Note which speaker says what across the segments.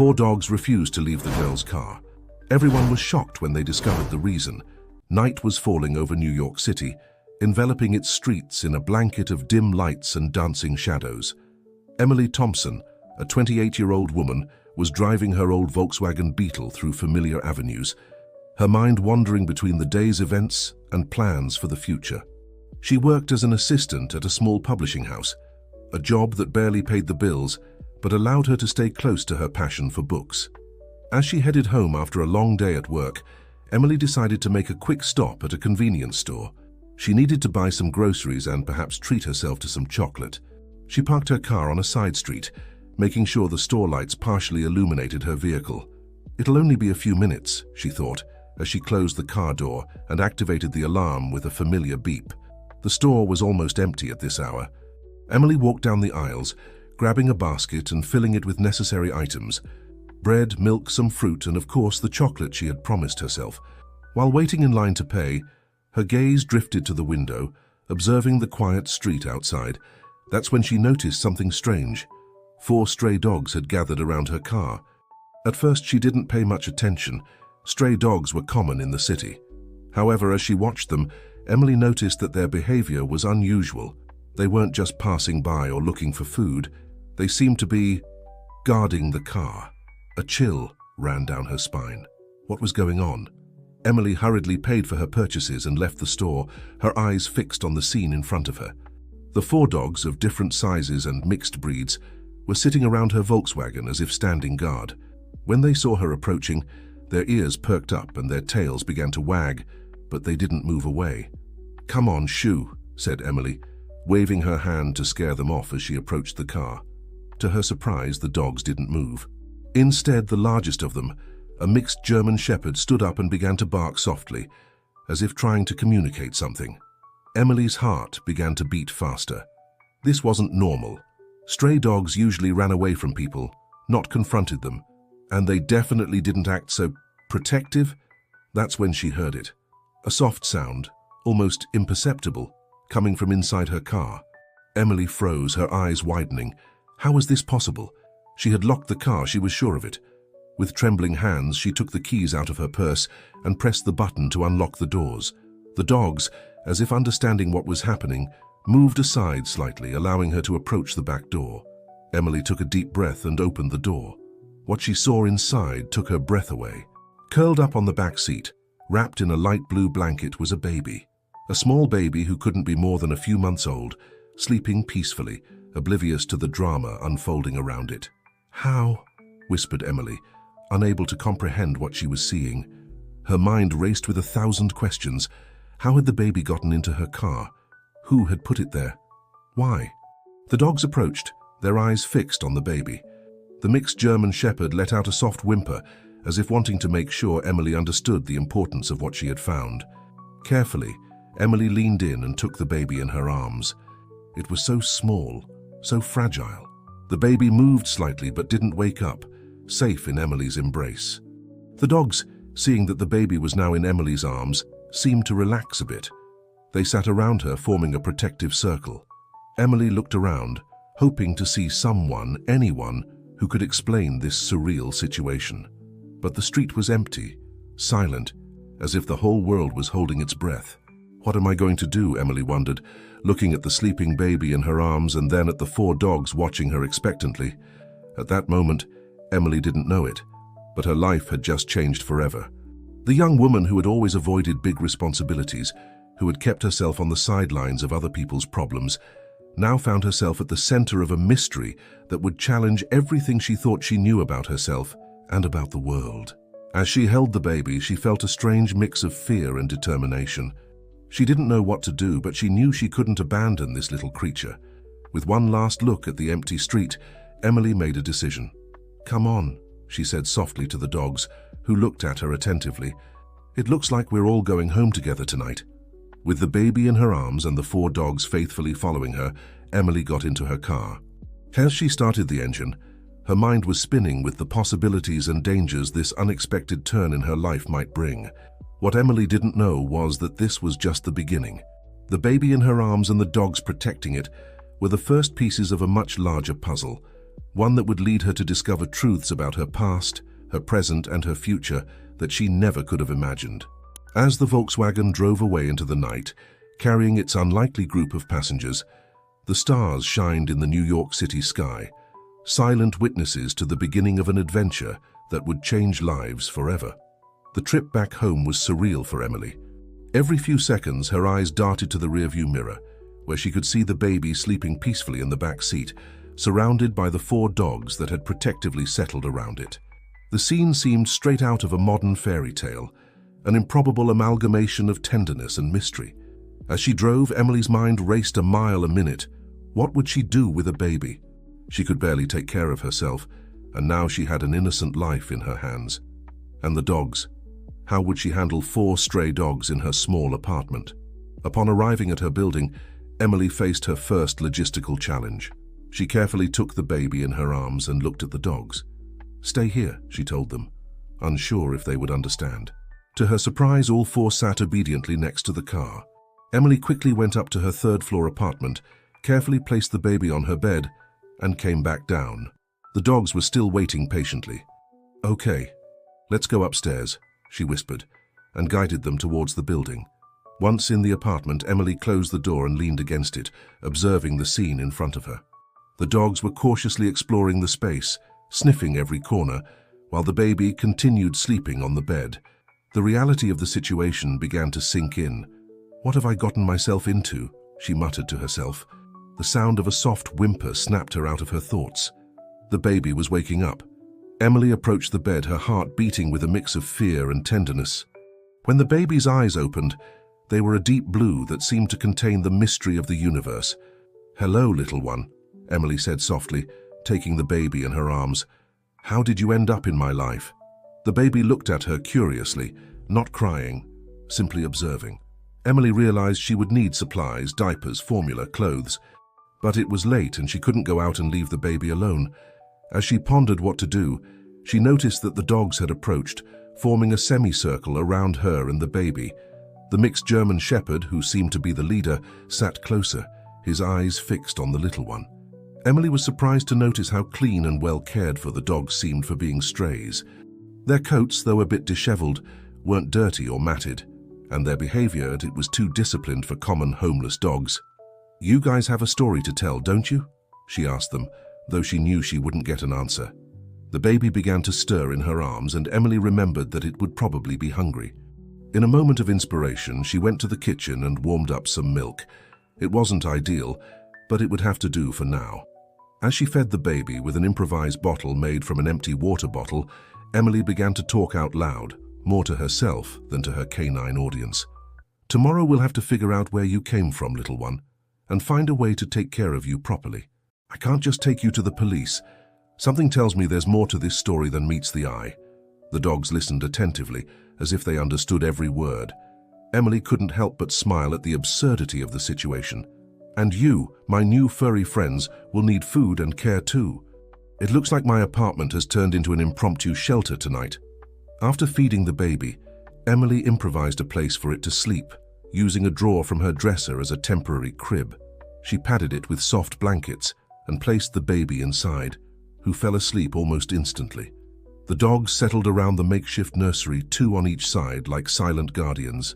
Speaker 1: Four dogs refused to leave the girl's car. Everyone was shocked when they discovered the reason. Night was falling over New York City, enveloping its streets in a blanket of dim lights and dancing shadows. Emily Thompson, a 28-year-old woman, was driving her old Volkswagen Beetle through familiar avenues, her mind wandering between the day's events and plans for the future. She worked as an assistant at a small publishing house, a job that barely paid the bills but allowed her to stay close to her passion for books. As she headed home after a long day at work, Emily decided to make a quick stop at a convenience store. She needed to buy some groceries and perhaps treat herself to some chocolate. She parked her car on a side street, making sure the store lights partially illuminated her vehicle. It'll only be a few minutes, she thought, as she closed the car door and activated the alarm with a familiar beep. The store was almost empty at this hour. Emily walked down the aisles, grabbing a basket and filling it with necessary items: bread, milk, some fruit, and of course the chocolate she had promised herself. While waiting in line to pay, her gaze drifted to the window, observing the quiet street outside. That's when she noticed something strange. 4 stray dogs had gathered around her car. At first she didn't pay much attention. Stray dogs were common in the city. However, as she watched them, Emily noticed that their behavior was unusual. They weren't just passing by or looking for food. They seemed to be guarding the car. A chill ran down her spine. What was going on? Emily hurriedly paid for her purchases and left the store, her eyes fixed on the scene in front of her. The 4 dogs of different sizes and mixed breeds were sitting around her Volkswagen as if standing guard. When they saw her approaching, their ears perked up and their tails began to wag, but they didn't move away. "Come on, shoo," said Emily, waving her hand to scare them off as she approached the car. To her surprise, the dogs didn't move. Instead, the largest of them, a mixed German Shepherd, stood up and began to bark softly, as if trying to communicate something. Emily's heart began to beat faster. This wasn't normal. Stray dogs usually ran away from people, not confronted them, and they definitely didn't act so protective. That's when she heard it. A soft sound, almost imperceptible, coming from inside her car. Emily froze, her eyes widening. How was this possible? She had locked the car, she was sure of it. With trembling hands, she took the keys out of her purse and pressed the button to unlock the doors. The dogs, as if understanding what was happening, moved aside slightly, allowing her to approach the back door. Emily took a deep breath and opened the door. What she saw inside took her breath away. Curled up on the back seat, wrapped in a light blue blanket, was a baby. A small baby who couldn't be more than a few months old, sleeping peacefully, oblivious to the drama unfolding around it. "How?" whispered Emily, unable to comprehend what she was seeing. Her mind raced with 1,000 questions. How had the baby gotten into her car? Who had put it there? Why? The dogs approached, their eyes fixed on the baby. The mixed German Shepherd let out a soft whimper, as if wanting to make sure Emily understood the importance of what she had found. Carefully, Emily leaned in and took the baby in her arms. It was so small, so fragile. The baby moved slightly but didn't wake up, safe in Emily's embrace. The dogs, seeing that the baby was now in Emily's arms, seemed to relax a bit. They sat around her, forming a protective circle. Emily looked around, hoping to see someone, anyone, who could explain this surreal situation. But the street was empty, silent, as if the whole world was holding its breath. What am I going to do? Emily wondered, looking at the sleeping baby in her arms and then at the 4 dogs watching her expectantly. At that moment, Emily didn't know it, but her life had just changed forever. The young woman who had always avoided big responsibilities, who had kept herself on the sidelines of other people's problems, now found herself at the center of a mystery that would challenge everything she thought she knew about herself and about the world. As she held the baby, she felt a strange mix of fear and determination. She didn't know what to do, but she knew she couldn't abandon this little creature. With one last look at the empty street, Emily made a decision. "Come on," she said softly to the dogs, who looked at her attentively. "It looks like we're all going home together tonight." With the baby in her arms and the 4 dogs faithfully following her, Emily got into her car. As she started the engine, her mind was spinning with the possibilities and dangers this unexpected turn in her life might bring. What Emily didn't know was that this was just the beginning. The baby in her arms and the dogs protecting it were the first pieces of a much larger puzzle, one that would lead her to discover truths about her past, her present, and her future that she never could have imagined. As the Volkswagen drove away into the night, carrying its unlikely group of passengers, the stars shined in the New York City sky, silent witnesses to the beginning of an adventure that would change lives forever. The trip back home was surreal for Emily. Every few seconds, her eyes darted to the rearview mirror, where she could see the baby sleeping peacefully in the back seat, surrounded by the 4 dogs that had protectively settled around it. The scene seemed straight out of a modern fairy tale, an improbable amalgamation of tenderness and mystery. As she drove, Emily's mind raced a mile a minute. What would she do with a baby? She could barely take care of herself, and now she had an innocent life in her hands. And the dogs? How would she handle 4 stray dogs in her small apartment? Upon arriving at her building, Emily faced her first logistical challenge. She carefully took the baby in her arms and looked at the dogs. "Stay here," she told them, unsure if they would understand. To her surprise, all 4 sat obediently next to the car. Emily quickly went up to her 3rd-floor apartment, carefully placed the baby on her bed, and came back down. The dogs were still waiting patiently. "Okay, let's go upstairs," she whispered, and guided them towards the building. Once in the apartment, Emily closed the door and leaned against it, observing the scene in front of her. The dogs were cautiously exploring the space, sniffing every corner, while the baby continued sleeping on the bed. The reality of the situation began to sink in. "What have I gotten myself into?" she muttered to herself. The sound of a soft whimper snapped her out of her thoughts. The baby was waking up. Emily approached the bed, her heart beating with a mix of fear and tenderness. When the baby's eyes opened, they were a deep blue that seemed to contain the mystery of the universe. "Hello, little one," Emily said softly, taking the baby in her arms. "How did you end up in my life?" The baby looked at her curiously, not crying, simply observing. Emily realized she would need supplies, diapers, formula, clothes. But it was late and she couldn't go out and leave the baby alone. As she pondered what to do, she noticed that the dogs had approached, forming a semicircle around her and the baby. The mixed German shepherd, who seemed to be the leader, sat closer, his eyes fixed on the little one. Emily was surprised to notice how clean and well cared for the dogs seemed for being strays. Their coats, though a bit disheveled, weren't dirty or matted, and their behavior, it was too disciplined for common homeless dogs. "You guys have a story to tell, don't you?" she asked them, though she knew she wouldn't get an answer. The baby began to stir in her arms, and Emily remembered that it would probably be hungry. In a moment of inspiration, she went to the kitchen and warmed up some milk. It wasn't ideal, but it would have to do for now. As she fed the baby with an improvised bottle made from an empty water bottle, Emily began to talk out loud, more to herself than to her canine audience. "Tomorrow we'll have to figure out where you came from, little one, and find a way to take care of you properly. I can't just take you to the police. Something tells me there's more to this story than meets the eye." The dogs listened attentively, as if they understood every word. Emily couldn't help but smile at the absurdity of the situation. "And you, my new furry friends, will need food and care too. It looks like my apartment has turned into an impromptu shelter tonight." After feeding the baby, Emily improvised a place for it to sleep, using a drawer from her dresser as a temporary crib. She padded it with soft blankets and placed the baby inside, who fell asleep almost instantly. The dogs settled around the makeshift nursery, 2 on each side, like silent guardians.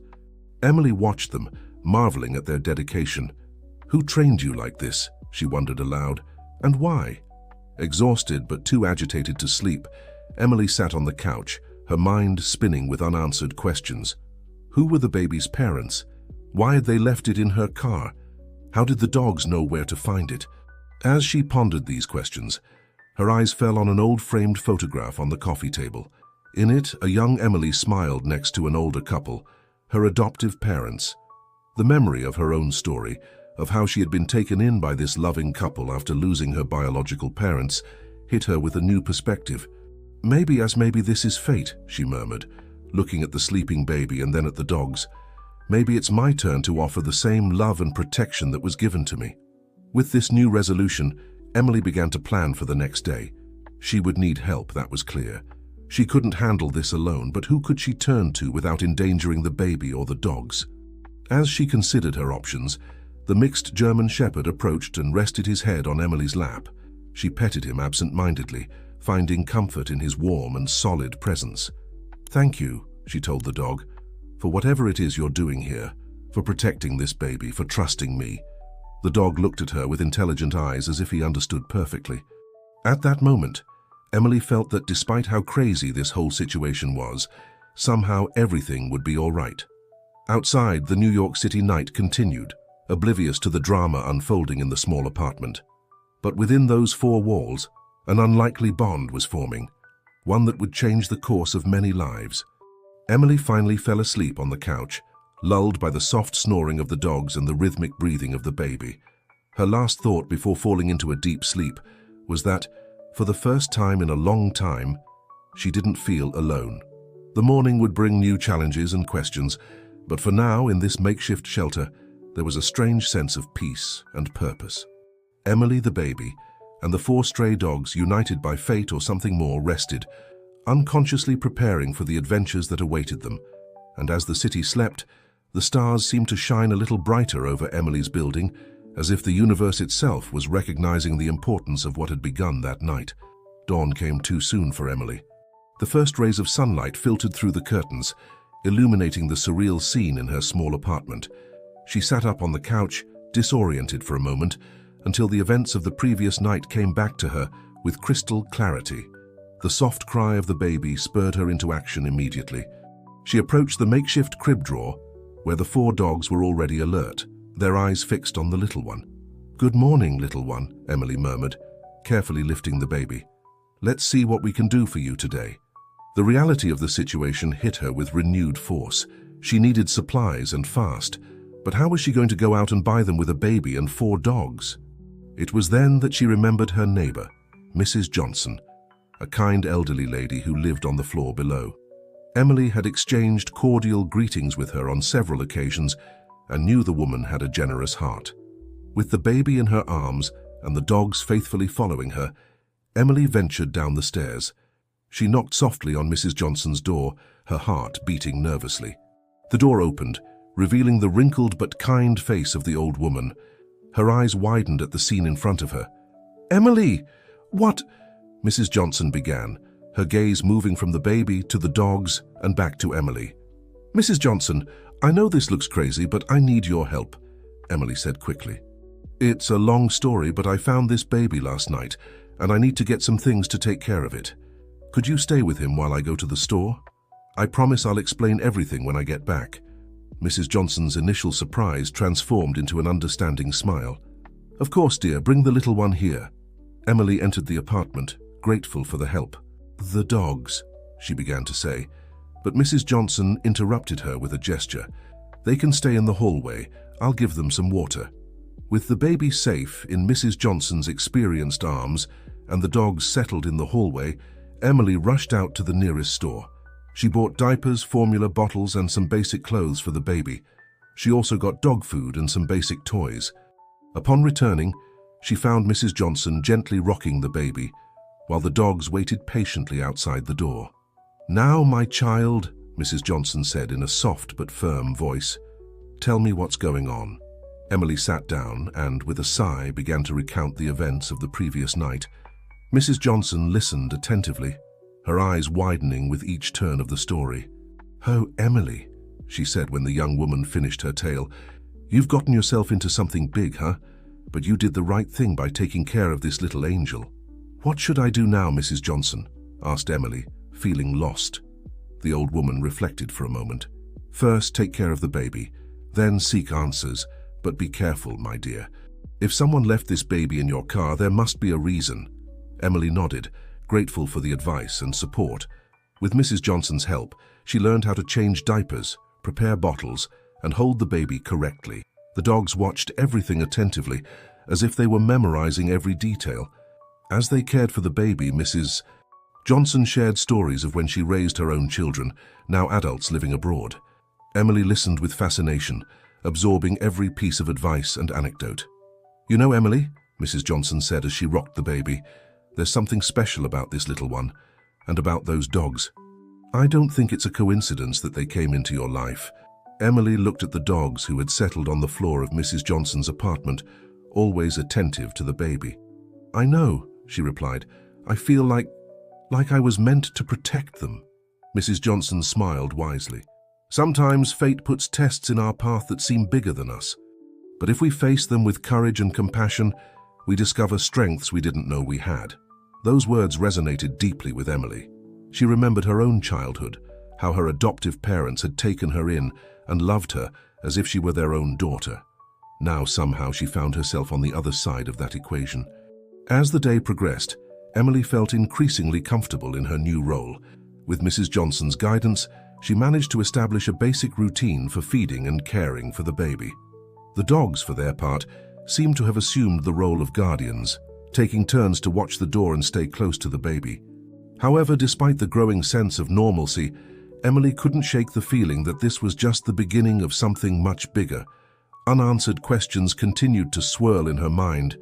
Speaker 1: Emily watched them, marveling at their dedication. "Who trained you like this?" she wondered aloud. "And why?" Exhausted but too agitated to sleep, Emily sat on the couch, her mind spinning with unanswered questions. Who were the baby's parents? Why had they left it in her car? How did the dogs know where to find it? As she pondered these questions, her eyes fell on an old framed photograph on the coffee table. In it, a young Emily smiled next to an older couple, her adoptive parents. The memory of her own story, of how she had been taken in by this loving couple after losing her biological parents, hit her with a new perspective. Maybe this is fate," she murmured, looking at the sleeping baby and then at the dogs. "Maybe it's my turn to offer the same love and protection that was given to me." With this new resolution, Emily began to plan for the next day. She would need help, that was clear. She couldn't handle this alone, but who could she turn to without endangering the baby or the dogs? As she considered her options, the mixed German shepherd approached and rested his head on Emily's lap. She petted him absent-mindedly, finding comfort in his warm and solid presence. "Thank you," she told the dog, "for whatever it is you're doing here, for protecting this baby, for trusting me." The dog looked at her with intelligent eyes as if he understood perfectly. At that moment, Emily felt that despite how crazy this whole situation was, somehow everything would be all right. Outside, the New York City night continued, oblivious to the drama unfolding in the small apartment. But within those four walls, an unlikely bond was forming, one that would change the course of many lives. Emily finally fell asleep on the couch, lulled by the soft snoring of the dogs and the rhythmic breathing of the baby. Her last thought before falling into a deep sleep was that, for the first time in a long time, she didn't feel alone. The morning would bring new challenges and questions, but for now, in this makeshift shelter, there was a strange sense of peace and purpose. Emily, the baby, and the four stray dogs, united by fate or something more, rested, unconsciously preparing for the adventures that awaited them. And as the city slept, the stars seemed to shine a little brighter over Emily's building, as if the universe itself was recognizing the importance of what had begun that night. Dawn came too soon for Emily. The first rays of sunlight filtered through the curtains, illuminating the surreal scene in her small apartment. She sat up on the couch, disoriented for a moment, until the events of the previous night came back to her with crystal clarity. The soft cry of the baby spurred her into action immediately. She approached the makeshift crib drawer, where the four dogs were already alert, their eyes fixed on the little one. "Good morning, little one," Emily murmured, carefully lifting the baby. "Let's see what we can do for you today." The reality of the situation hit her with renewed force. She needed supplies and fast, but how was she going to go out and buy them with a baby and four dogs? It was then that she remembered her neighbor, Mrs. Johnson, a kind elderly lady who lived on the floor below. Emily had exchanged cordial greetings with her on several occasions and knew the woman had a generous heart. With the baby in her arms and the dogs faithfully following her, Emily ventured down the stairs. She knocked softly on Mrs. Johnson's door, her heart beating nervously. The door opened, revealing the wrinkled but kind face of the old woman. Her eyes widened at the scene in front of her. "Emily! What?" Mrs. Johnson began, her gaze moving from the baby to the dogs and back to Emily. "Mrs. Johnson, I know this looks crazy, but I need your help," Emily said quickly. "It's a long story, but I found this baby last night, and I need to get some things to take care of it. Could you stay with him while I go to the store? I promise I'll explain everything when I get back." Mrs. Johnson's initial surprise transformed into an understanding smile. "Of course, dear, bring the little one here." Emily entered the apartment, grateful for the help. "The dogs," she began to say, but Mrs. Johnson interrupted her with a gesture. "They can stay in the hallway. I'll give them some water." With the baby safe in Mrs. Johnson's experienced arms and the dogs settled in the hallway, Emily rushed out to the nearest store. She bought diapers, formula bottles, and some basic clothes for the baby. She also got dog food and some basic toys. Upon returning, she found Mrs. Johnson gently rocking the baby, while the dogs waited patiently outside the door. "Now, my child," Mrs. Johnson said in a soft but firm voice, "tell me what's going on." Emily sat down and, with a sigh, began to recount the events of the previous night. Mrs. Johnson listened attentively, her eyes widening with each turn of the story. "Oh, Emily," she said when the young woman finished her tale, "you've gotten yourself into something big, huh? But you did the right thing by taking care of this little angel." "What should I do now, Mrs. Johnson?" asked Emily, feeling lost. The old woman reflected for a moment. "First, take care of the baby, then seek answers, but be careful, my dear. If someone left this baby in your car, there must be a reason." Emily nodded, grateful for the advice and support. With Mrs. Johnson's help, she learned how to change diapers, prepare bottles, and hold the baby correctly. The dogs watched everything attentively, as if they were memorizing every detail. As they cared for the baby, Mrs. Johnson shared stories of when she raised her own children, now adults living abroad. Emily listened with fascination, absorbing every piece of advice and anecdote. "You know, Emily," Mrs. Johnson said as she rocked the baby, "there's something special about this little one, and about those dogs. I don't think it's a coincidence that they came into your life." Emily looked at the dogs who had settled on the floor of Mrs. Johnson's apartment, always attentive to the baby. "I know," she replied. "I feel like I was meant to protect them." Mrs. Johnson smiled wisely. "Sometimes fate puts tests in our path that seem bigger than us. But if we face them with courage and compassion, we discover strengths we didn't know we had." Those words resonated deeply with Emily. She remembered her own childhood, how her adoptive parents had taken her in and loved her as if she were their own daughter. Now somehow she found herself on the other side of that equation. As the day progressed, Emily felt increasingly comfortable in her new role. With Mrs. Johnson's guidance, she managed to establish a basic routine for feeding and caring for the baby. The dogs, for their part, seemed to have assumed the role of guardians, taking turns to watch the door and stay close to the baby. However, despite the growing sense of normalcy, Emily couldn't shake the feeling that this was just the beginning of something much bigger. Unanswered questions continued to swirl in her mind.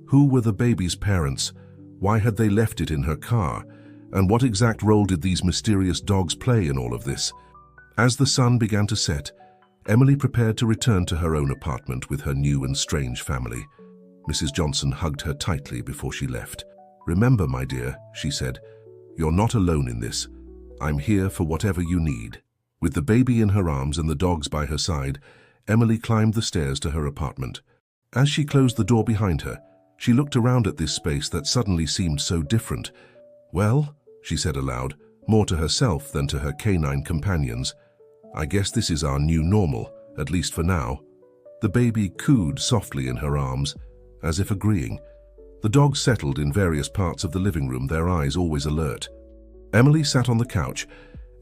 Speaker 1: Who were the baby's parents? Why had they left it in her car? And what exact role did these mysterious dogs play in all of this? As the sun began to set, Emily prepared to return to her own apartment with her new and strange family. Mrs. Johnson hugged her tightly before she left. "Remember, my dear," she said, "you're not alone in this. I'm here for whatever you need." With the baby in her arms and the dogs by her side, Emily climbed the stairs to her apartment. As she closed the door behind her, she looked around at this space that suddenly seemed so different. "Well," she said aloud, more to herself than to her canine companions, "I guess this is our new normal, at least for now." The baby cooed softly in her arms, as if agreeing. The dogs settled in various parts of the living room, their eyes always alert. Emily sat on the couch,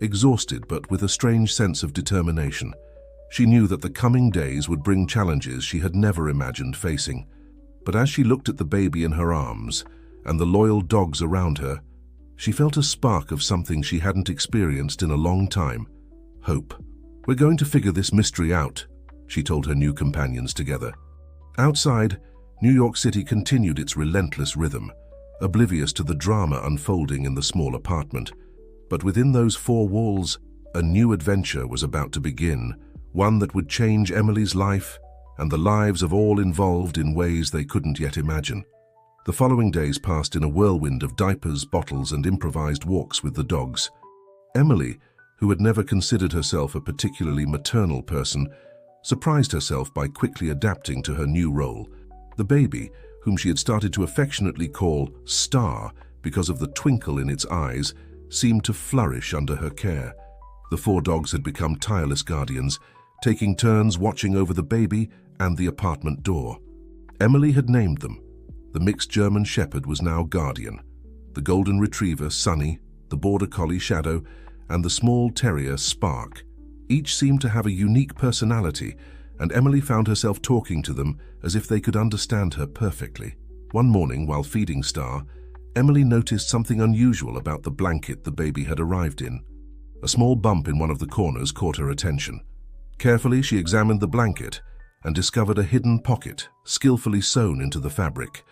Speaker 1: exhausted but with a strange sense of determination. She knew that the coming days would bring challenges she had never imagined facing. But as she looked at the baby in her arms and the loyal dogs around her, she felt a spark of something she hadn't experienced in a long time: hope. "We're going to figure this mystery out," she told her new companions together. Outside, New York City continued its relentless rhythm, oblivious to the drama unfolding in the small apartment. But within those four walls, a new adventure was about to begin, one that would change Emily's life and the lives of all involved in ways they couldn't yet imagine. The following days passed in a whirlwind of diapers, bottles, and improvised walks with the dogs. Emily, who had never considered herself a particularly maternal person, surprised herself by quickly adapting to her new role. The baby, whom she had started to affectionately call Star because of the twinkle in its eyes, seemed to flourish under her care. The four dogs had become tireless guardians, taking turns watching over the baby and the apartment door. Emily had named them. The mixed German Shepherd was now Guardian, the Golden Retriever Sunny, the Border Collie Shadow, and the small terrier Spark. Each seemed to have a unique personality, and Emily found herself talking to them as if they could understand her perfectly. One morning, while feeding Star, Emily noticed something unusual about the blanket the baby had arrived in. A small bump in one of the corners caught her attention. Carefully, she examined the blanket and discovered a hidden pocket, skillfully sewn into the fabric.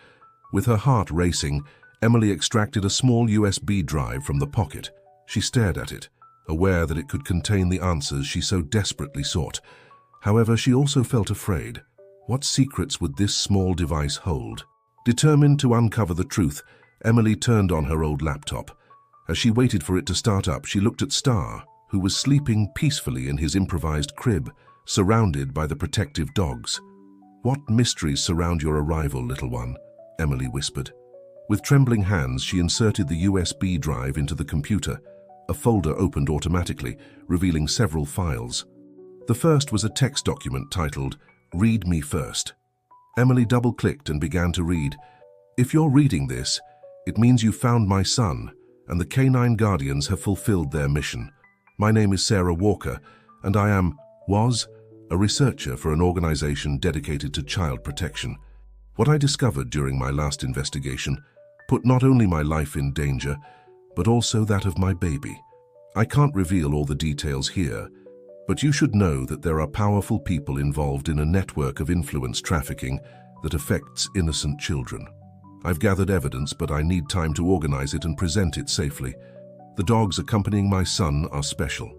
Speaker 1: With her heart racing, Emily extracted a small USB drive from the pocket. She stared at it, aware that it could contain the answers she so desperately sought. However, she also felt afraid. What secrets would this small device hold? Determined to uncover the truth, Emily turned on her old laptop. As she waited for it to start up, she looked at Star, who was sleeping peacefully in his improvised crib, surrounded by the protective dogs. "What mysteries surround your arrival, little one?" Emily whispered. With trembling hands, she inserted the USB drive into the computer. A folder opened automatically, revealing several files. The first was a text document titled, "Read Me First." Emily double-clicked and began to read. "If you're reading this, it means you found my son, and the canine guardians have fulfilled their mission. My name is Sarah Walker, and I was a researcher for an organization dedicated to child protection. What I discovered during my last investigation put not only my life in danger, but also that of my baby. I can't reveal all the details here, but you should know that there are powerful people involved in a network of influence trafficking that affects innocent children. I've gathered evidence, but I need time to organize it and present it safely. The dogs accompanying my son are special.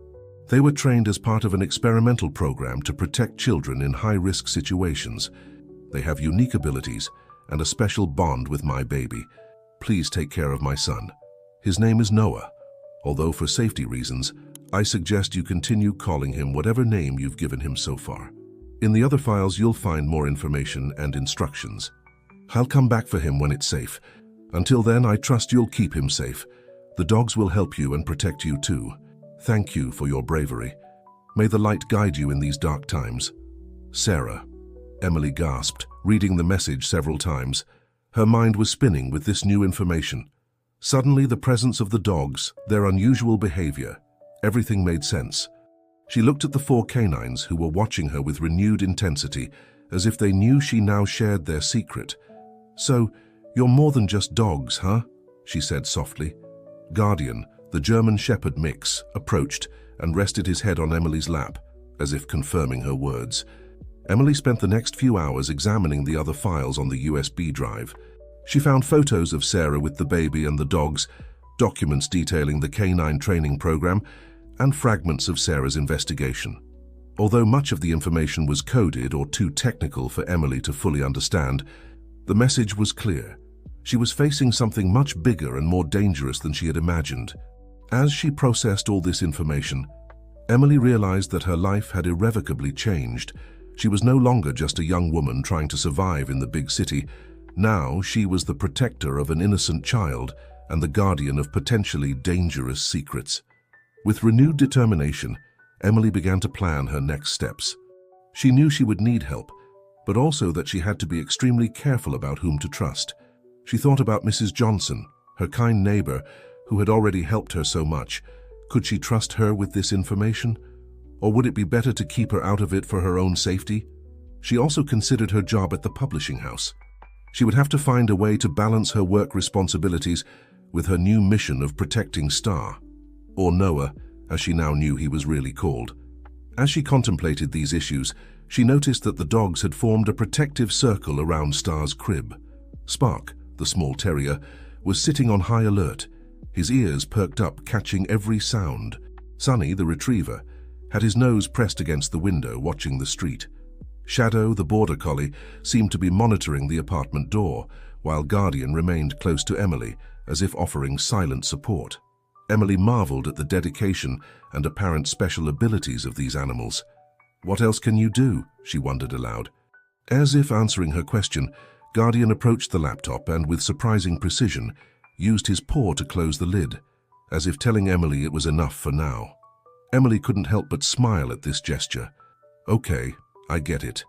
Speaker 1: They were trained as part of an experimental program to protect children in high-risk situations. They have unique abilities and a special bond with my baby. Please take care of my son. His name is Noah, although for safety reasons, I suggest you continue calling him whatever name you've given him so far. In the other files, you'll find more information and instructions. I'll come back for him when it's safe. Until then, I trust you'll keep him safe. The dogs will help you and protect you too. Thank you for your bravery. May the light guide you in these dark times. Sarah. Emily gasped, reading the message several times. Her mind was spinning with this new information. Suddenly, the presence of the dogs, their unusual behavior, everything made sense. She looked at the 4 canines who were watching her with renewed intensity, as if they knew she now shared their secret. "So, you're more than just dogs, huh?" she said softly. Guardian, the German Shepherd mix, approached and rested his head on Emily's lap, as if confirming her words. Emily spent the next few hours examining the other files on the USB drive. She found photos of Sarah with the baby and the dogs, documents detailing the canine training program, and fragments of Sarah's investigation. Although much of the information was coded or too technical for Emily to fully understand, the message was clear. She was facing something much bigger and more dangerous than she had imagined. As she processed all this information, Emily realized that her life had irrevocably changed. She was no longer just a young woman trying to survive in the big city. Now she was the protector of an innocent child and the guardian of potentially dangerous secrets. With renewed determination, Emily began to plan her next steps. She knew she would need help, but also that she had to be extremely careful about whom to trust. She thought about Mrs. Johnson, her kind neighbor, who had already helped her so much. Could she trust her with this information? Or would it be better to keep her out of it for her own safety? She also considered her job at the publishing house. She would have to find a way to balance her work responsibilities with her new mission of protecting Star, or Noah, as she now knew he was really called. As she contemplated these issues, she noticed that the dogs had formed a protective circle around Star's crib. Spark, the small terrier, was sitting on high alert, his ears perked up, catching every sound. Sunny, the retriever, had his nose pressed against the window, watching the street. Shadow, the border collie, seemed to be monitoring the apartment door, while Guardian remained close to Emily, as if offering silent support. Emily marveled at the dedication and apparent special abilities of these animals. "What else can you do?" she wondered aloud. As if answering her question, Guardian approached the laptop and, with surprising precision, used his paw to close the lid, as if telling Emily it was enough for now. Emily couldn't help but smile at this gesture. "Okay, I get it.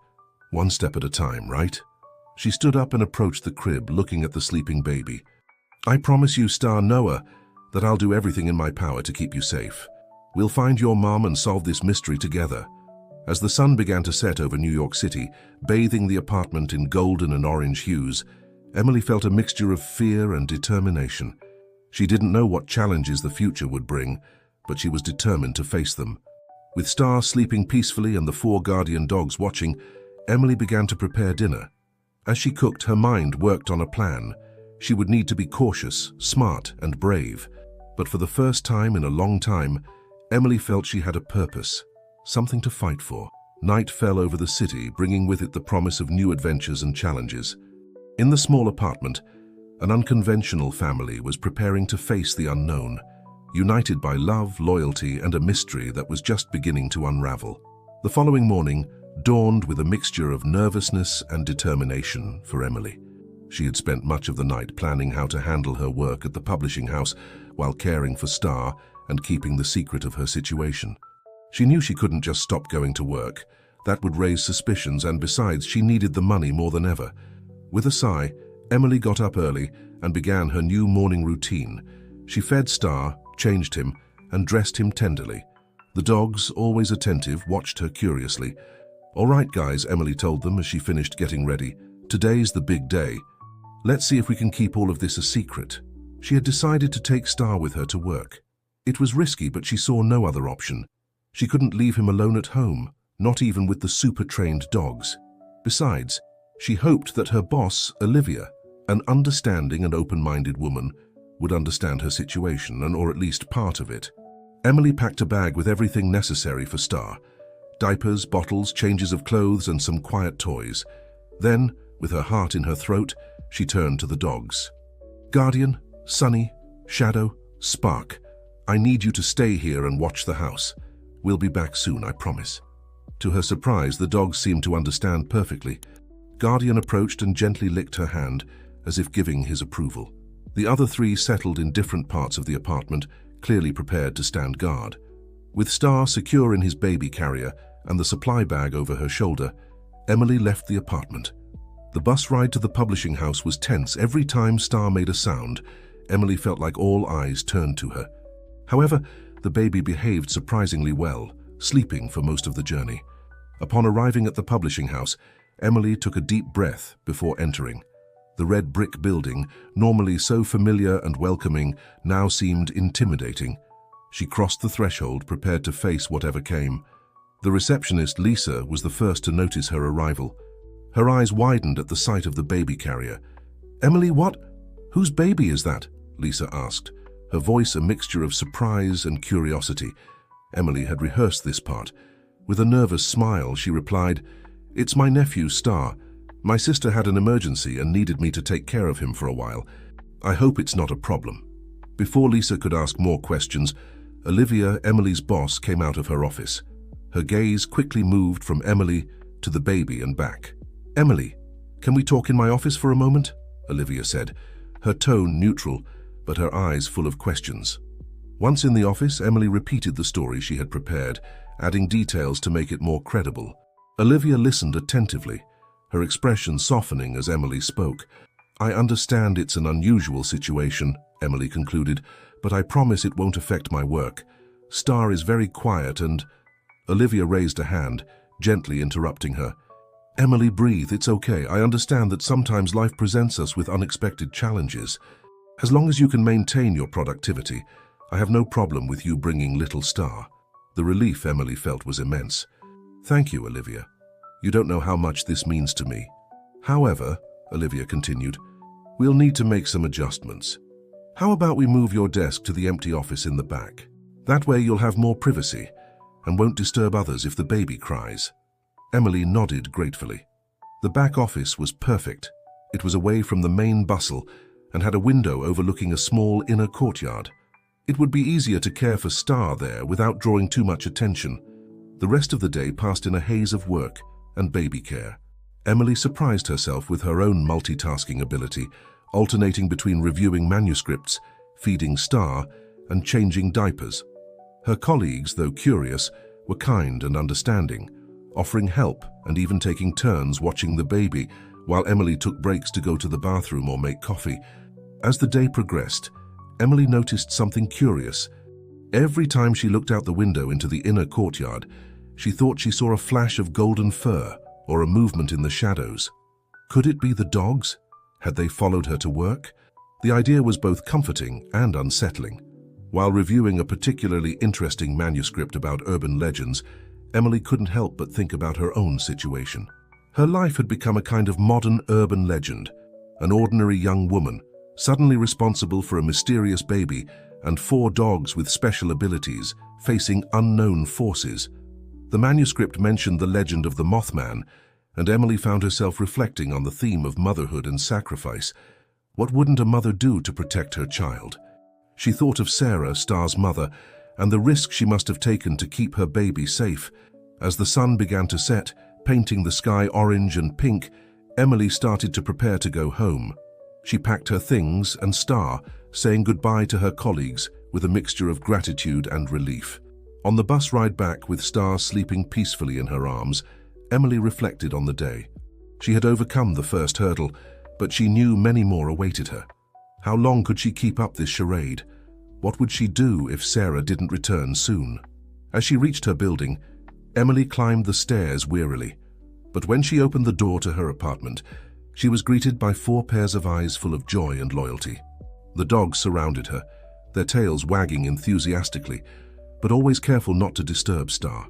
Speaker 1: One step at a time, right?" She stood up and approached the crib, looking at the sleeping baby. "I promise you, Star Noah, that I'll do everything in my power to keep you safe. We'll find your mom and solve this mystery together." As the sun began to set over New York City, bathing the apartment in golden and orange hues, Emily felt a mixture of fear and determination. She didn't know what challenges the future would bring, but she was determined to face them. With Star sleeping peacefully and the 4 guardian dogs watching, Emily began to prepare dinner. As she cooked, her mind worked on a plan. She would need to be cautious, smart, and brave. But for the first time in a long time, Emily felt she had a purpose, something to fight for. Night fell over the city, bringing with it the promise of new adventures and challenges. In the small apartment, an unconventional family was preparing to face the unknown, united by love, loyalty, and a mystery that was just beginning to unravel. The following morning dawned with a mixture of nervousness and determination for Emily. She had spent much of the night planning how to handle her work at the publishing house while caring for Star and keeping the secret of her situation. She knew she couldn't just stop going to work. That would raise suspicions, and besides, she needed the money more than ever. With a sigh, Emily got up early and began her new morning routine. She fed Star, changed him, and dressed him tenderly. The dogs, always attentive, watched her curiously. "All right, guys," Emily told them as she finished getting ready. "Today's the big day. Let's see if we can keep all of this a secret." She had decided to take Star with her to work. It was risky, but she saw no other option. She couldn't leave him alone at home, not even with the super-trained dogs. Besides, she hoped that her boss, Olivia, an understanding and open-minded woman, would understand her situation, or at least part of it. Emily packed a bag with everything necessary for Star: diapers, bottles, changes of clothes, and some quiet toys. Then, with her heart in her throat, she turned to the dogs. Guardian, Sunny, Shadow, Spark, I need you to stay here and watch the house. We'll be back soon, I promise." To her surprise, the dogs seemed to understand perfectly. Guardian approached and gently licked her hand, as if giving his approval. The other three settled in different parts of the apartment, clearly prepared to stand guard. With Star secure in his baby carrier and the supply bag over her shoulder, Emily left the apartment. The bus ride to the publishing house was tense. Every time Star made a sound, Emily felt like all eyes turned to her. However, the baby behaved surprisingly well, sleeping for most of the journey. Upon arriving at the publishing house, Emily took a deep breath before entering. The red brick building, normally so familiar and welcoming, now seemed intimidating. She crossed the threshold, prepared to face whatever came. The receptionist, Lisa, was the first to notice her arrival. Her eyes widened at the sight of the baby carrier. "Emily, what? Whose baby is that?" Lisa asked, her voice a mixture of surprise and curiosity. Emily had rehearsed this part. With a nervous smile, she replied, "It's my nephew, Star. My sister had an emergency and needed me to take care of him for a while. I hope it's not a problem." Before Lisa could ask more questions, Olivia, Emily's boss, came out of her office. Her gaze quickly moved from Emily to the baby and back. "Emily, can we talk in my office for a moment?" Olivia said, her tone neutral, but her eyes full of questions. Once in the office, Emily repeated the story she had prepared, adding details to make it more credible. Olivia listened attentively, her expression softening as Emily spoke. "I understand it's an unusual situation," Emily concluded, "but I promise it won't affect my work. Star is very quiet and—" Olivia raised a hand, gently interrupting her. "Emily, breathe. It's okay. I understand that sometimes life presents us with unexpected challenges. As long as you can maintain your productivity, I have no problem with you bringing little Star." The relief Emily felt was immense. "Thank you, Olivia. You don't know how much this means to me. However," Olivia continued, "we'll need to make some adjustments. How about we move your desk to the empty office in the back? That way you'll have more privacy and won't disturb others if the baby cries." Emily nodded gratefully. The back office was perfect. It was away from the main bustle and had a window overlooking a small inner courtyard. It would be easier to care for Star there without drawing too much attention. The rest of the day passed in a haze of work and baby care. Emily surprised herself with her own multitasking ability, alternating between reviewing manuscripts, feeding Star, and changing diapers. Her colleagues, though curious, were kind and understanding, offering help and even taking turns watching the baby while Emily took breaks to go to the bathroom or make coffee. As the day progressed, Emily noticed something curious. Every time she looked out the window into the inner courtyard, she thought she saw a flash of golden fur or a movement in the shadows. Could it be the dogs? Had they followed her to work? The idea was both comforting and unsettling. While reviewing a particularly interesting manuscript about urban legends, Emily couldn't help but think about her own situation. Her life had become a kind of modern urban legend, an ordinary young woman, suddenly responsible for a mysterious baby and 4 dogs with special abilities, facing unknown forces. The manuscript mentioned the legend of the Mothman, and Emily found herself reflecting on the theme of motherhood and sacrifice. What wouldn't a mother do to protect her child? She thought of Sarah, Star's mother, and the risk she must have taken to keep her baby safe. As the sun began to set, painting the sky orange and pink, Emily started to prepare to go home. She packed her things and Star, saying goodbye to her colleagues with a mixture of gratitude and relief. On the bus ride back, with Star sleeping peacefully in her arms, Emily reflected on the day. She had overcome the first hurdle, but she knew many more awaited her. How long could she keep up this charade? What would she do if Sarah didn't return soon? As she reached her building, Emily climbed the stairs wearily. But when she opened the door to her apartment, she was greeted by 4 pairs of eyes full of joy and loyalty. The dogs surrounded her, their tails wagging enthusiastically, but always careful not to disturb Star.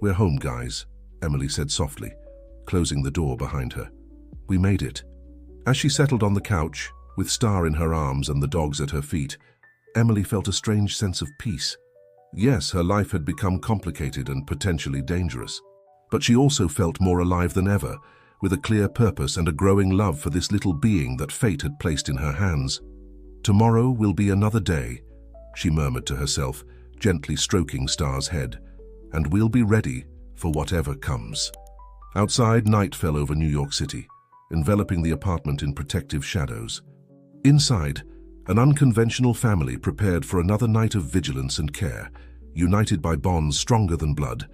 Speaker 1: "We're home, guys," Emily said softly, closing the door behind her. "We made it." As she settled on the couch, with Star in her arms and the dogs at her feet, Emily felt a strange sense of peace. Yes, her life had become complicated and potentially dangerous, but she also felt more alive than ever, with a clear purpose and a growing love for this little being that fate had placed in her hands. Tomorrow will be another day, she murmured to herself, gently stroking Star's head, and we'll be ready for whatever comes. Outside, night fell over New York City, enveloping the apartment in protective shadows. Inside, an unconventional family prepared for another night of vigilance and care, united by bonds stronger than blood,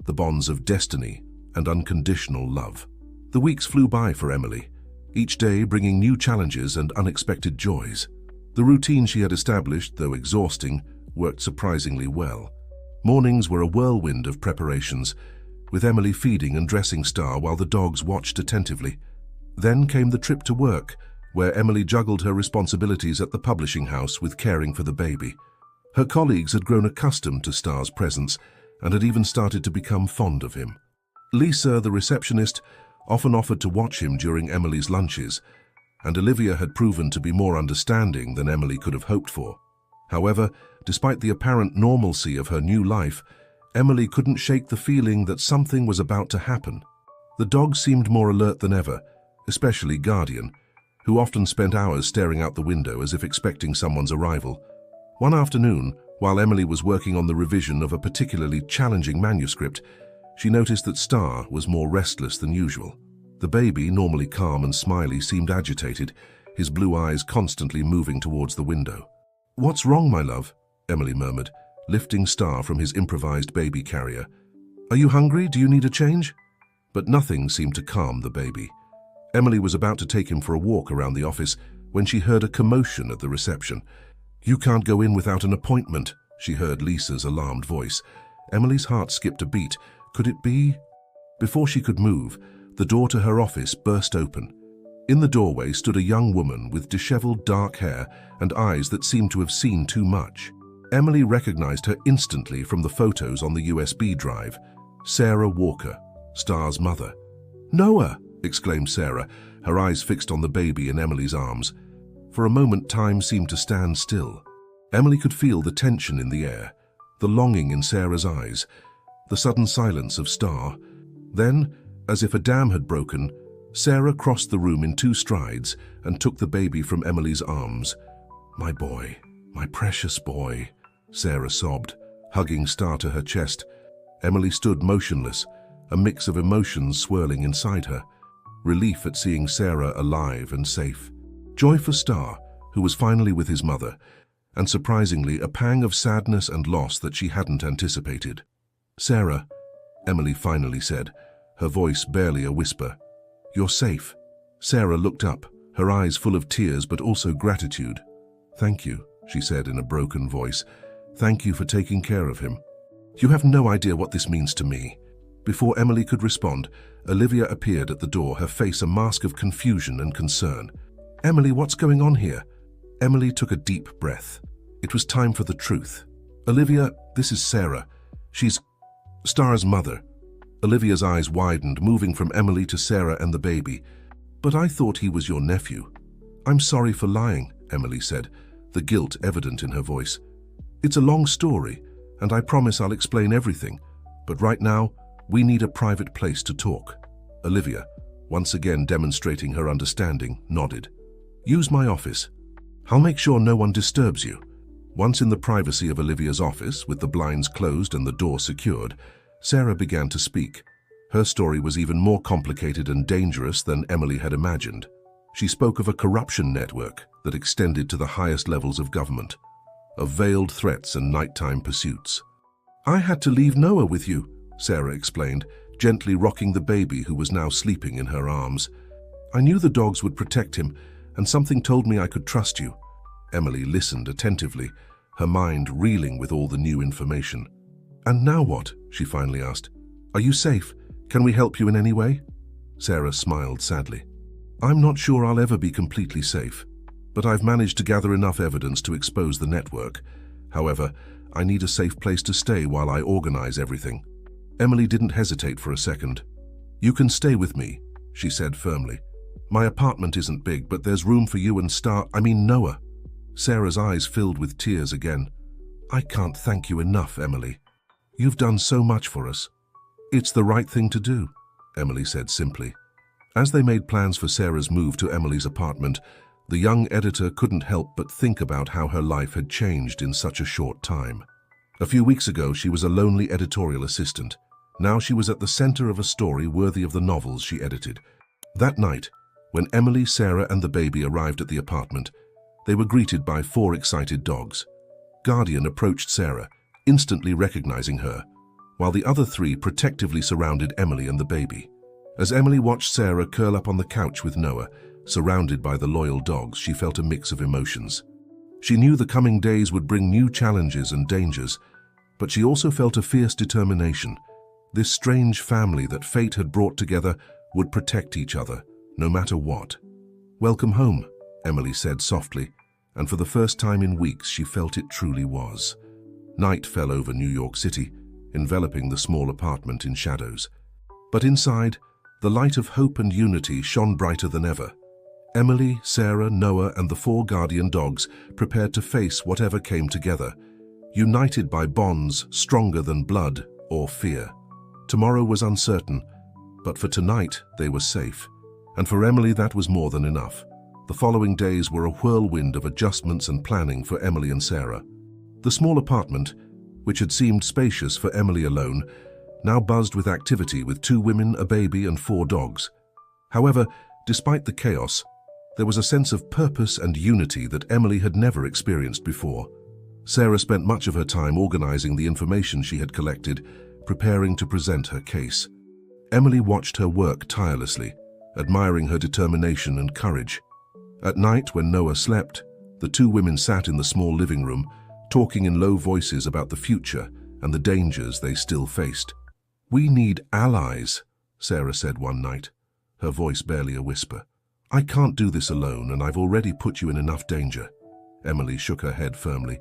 Speaker 1: the bonds of destiny and unconditional love. The weeks flew by for Emily, each day bringing new challenges and unexpected joys. The routine she had established, though exhausting, worked surprisingly well. Mornings were a whirlwind of preparations, with Emily feeding and dressing Star while the dogs watched attentively. Then came the trip to work, where Emily juggled her responsibilities at the publishing house with caring for the baby. Her colleagues had grown accustomed to Star's presence and had even started to become fond of him. Lisa, the receptionist, often offered to watch him during Emily's lunches, and Olivia had proven to be more understanding than Emily could have hoped for. However, despite the apparent normalcy of her new life, Emily couldn't shake the feeling that something was about to happen. The dogs seemed more alert than ever, especially Guardian, who often spent hours staring out the window as if expecting someone's arrival. One afternoon, while Emily was working on the revision of a particularly challenging manuscript, she noticed that Star was more restless than usual. The baby, normally calm and smiley, seemed agitated, his blue eyes constantly moving towards the window. "What's wrong, my love?" Emily murmured, lifting Star from his improvised baby carrier. "Are you hungry? Do you need a change?" But nothing seemed to calm the baby. Emily was about to take him for a walk around the office when she heard a commotion at the reception. "You can't go in without an appointment," she heard Lisa's alarmed voice. Emily's heart skipped a beat. Could it be? Before she could move, the door to her office burst open. In the doorway stood a young woman with disheveled dark hair and eyes that seemed to have seen too much. Emily recognized her instantly from the photos on the USB drive. Sarah Walker, Star's mother. "Noah!" exclaimed Sarah, her eyes fixed on the baby in Emily's arms. For a moment, time seemed to stand still. Emily could feel the tension in the air, the longing in Sarah's eyes, the sudden silence of Star. Then, as if a dam had broken, Sarah crossed the room in 2 strides and took the baby from Emily's arms. "My boy, my precious boy," Sarah sobbed, hugging Star to her chest. Emily stood motionless, a mix of emotions swirling inside her. Relief at seeing Sarah alive and safe. Joy for Star, who was finally with his mother, and surprisingly a pang of sadness and loss that she hadn't anticipated. "Sarah," Emily finally said, her voice barely a whisper. "You're safe." Sarah looked up, her eyes full of tears but also gratitude. "Thank you," she said in a broken voice. "Thank you for taking care of him. You have no idea what this means to me." Before Emily could respond, Olivia appeared at the door, her face a mask of confusion and concern. "Emily, what's going on here?" Emily took a deep breath. It was time for the truth. "Olivia, this is Sarah. She's Star's mother." Olivia's eyes widened, moving from Emily to Sarah and the baby. "But I thought he was your nephew." "I'm sorry for lying," Emily said, the guilt evident in her voice. "It's a long story, and I promise I'll explain everything. But right now, we need a private place to talk." Olivia, once again demonstrating her understanding, nodded. "Use my office. I'll make sure no one disturbs you." Once in the privacy of Olivia's office, with the blinds closed and the door secured, Sarah began to speak. Her story was even more complicated and dangerous than Emily had imagined. She spoke of a corruption network that extended to the highest levels of government, of veiled threats and nighttime pursuits. "I had to leave Noah with you," Sarah explained, gently rocking the baby who was now sleeping in her arms. "I knew the dogs would protect him, and something told me I could trust you." Emily listened attentively, her mind reeling with all the new information. "And now what?" she finally asked. "Are you safe? Can we help you in any way?" Sarah smiled sadly. "I'm not sure I'll ever be completely safe, but I've managed to gather enough evidence to expose the network. However, I need a safe place to stay while I organize everything." Emily didn't hesitate for a second. "You can stay with me," she said firmly. "My apartment isn't big, but there's room for you and Noah." Sarah's eyes filled with tears again. "I can't thank you enough, Emily. You've done so much for us." "It's the right thing to do," Emily said simply. As they made plans for Sarah's move to Emily's apartment, The young editor couldn't help but think about how her life had changed in such a short time. A few weeks ago, she was a lonely editorial assistant. Now she was at the center of a story worthy of the novels she edited. That night, when Emily, Sarah, and the baby arrived at the apartment, they were greeted by 4 excited dogs. Guardian approached Sarah, instantly recognizing her, while the other 3 protectively surrounded Emily and the baby. As Emily watched Sarah curl up on the couch with Noah, surrounded by the loyal dogs, she felt a mix of emotions. She knew the coming days would bring new challenges and dangers, but she also felt a fierce determination. This strange family that fate had brought together would protect each other, no matter what. "Welcome home," Emily said softly, and for the first time in weeks she felt it truly was. Night fell over New York City, enveloping the small apartment in shadows. But inside, the light of hope and unity shone brighter than ever. Emily, Sarah, Noah, and the 4 guardian dogs prepared to face whatever came together, united by bonds stronger than blood or fear. Tomorrow was uncertain, but for tonight they were safe. And for Emily, that was more than enough. The following days were a whirlwind of adjustments and planning for Emily and Sarah. The small apartment, which had seemed spacious for Emily alone, now buzzed with activity with 2 women, a baby, and 4 dogs. However, despite the chaos, there was a sense of purpose and unity that Emily had never experienced before. Sarah spent much of her time organizing the information she had collected, preparing to present her case. Emily watched her work tirelessly, admiring her determination and courage. At night, when Noah slept, the 2 women sat in the small living room, talking in low voices about the future and the dangers they still faced. "We need allies," Sarah said one night, her voice barely a whisper. "I can't do this alone, and I've already put you in enough danger." Emily shook her head firmly.